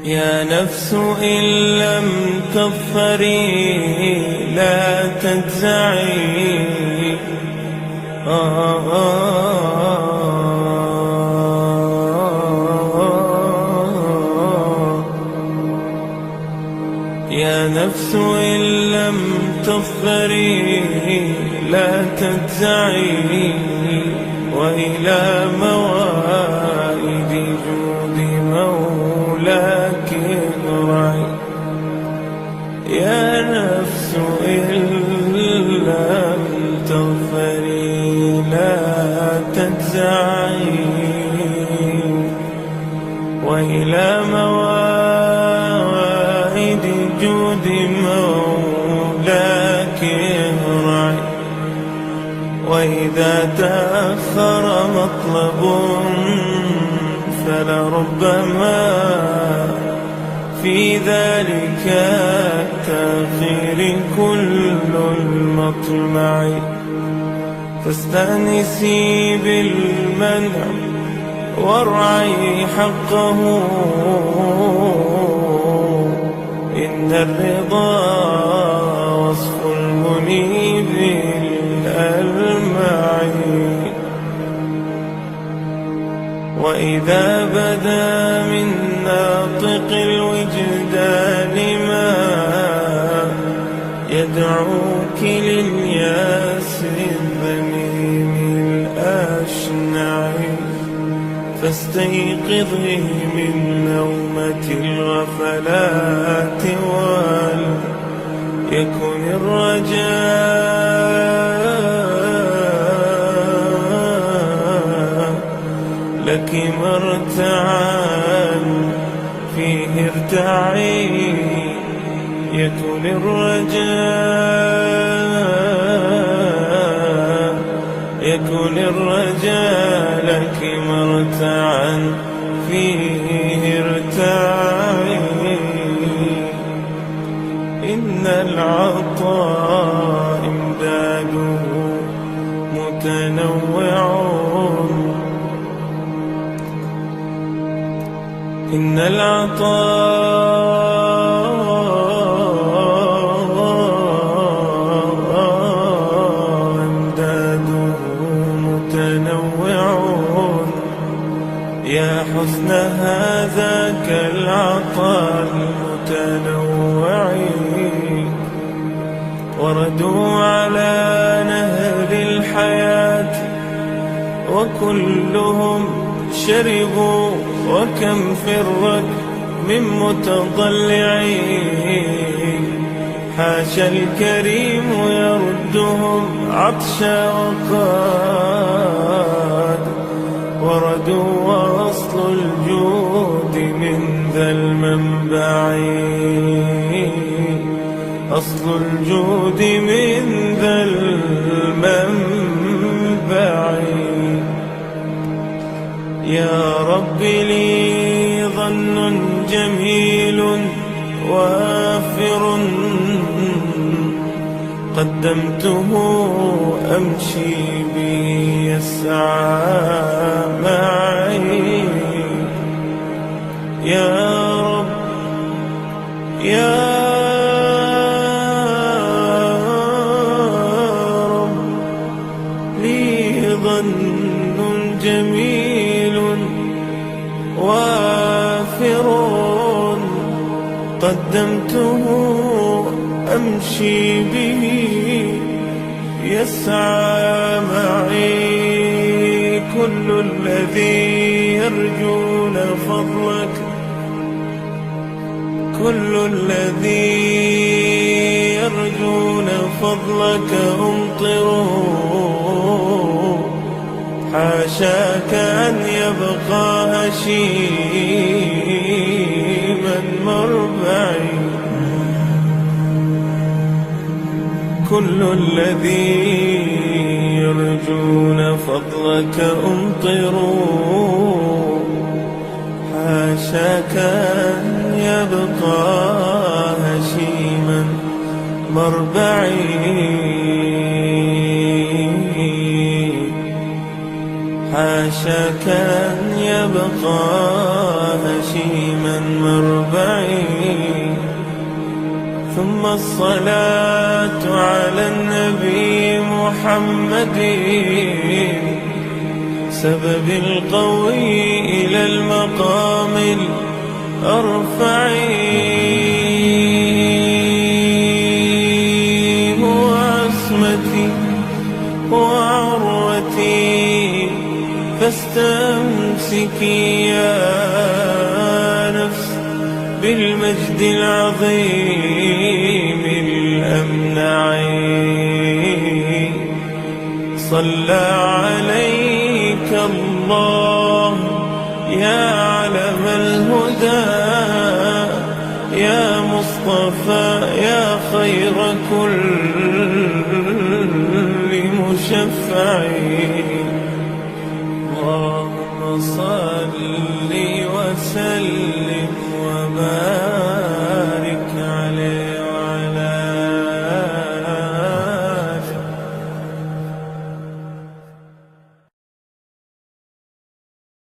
يا نفس إن لم تظفري لا تجزعي. يا نفس إن لم تظفري لا تجزعي، وإلى موائد جود مولاك ارجعي. يا نفس إن لم تظفري لا تجزعي، وإلى موائد جود مولاك ارجعي. وإذا تأخر مطلب فلربما في ذلك التأخير كل المطمع. فاستأنسي بالمنع وارعي حقه، إن الرضا وصف المنيب الألمع. وإذا بدا من ناطق الوجدان ما يدعوك للياس الذميم الأشنع، فاستيقظي من نومة الغفلات وليكن الرجاء لك مرتعا فيه ارتعي. يكن الرجاء لك مرتعا فيه ارتعي. إن العطاء امداده متنوع، إن العطاء امداده متنوع. يا حسن هذاك العطاء المتنوع، وردوا على نهر الحياة وكلهم شربوا، وكم فرت من متضلعين. حاشا الكريم يردهم عطشا وقاد وردوا، وأصل الجود من ذا المنبع. أصل الجود من ذا المنبع. يا رب لي ظن جميل وافر، قدمته أمشي بي يسعى معي. يا رب يا رب لي ظن جميل وافر، قدمته أمشي به يسعى معي. كل الذي يرجون فضلك، كل الذي يرجون فضلك امطروا. حاشاك أن يبقى هشيما مربعي. كل الذي يرجون فضلك امطروا. حاشاك أن يبقى هشيما مربعي. عاشك أن يبقى هشيما مربعي. ثم الصلاة على النبي محمد سبب القوي إلى المقام الأرفع. هو عصمتي وعروتي فاستمسكي يا نفس بالمجد العظيم الأمنع. صلى عليك الله يا علم الهدى، يا مصطفى يا خير كل مشفع. اللهم صل وسلم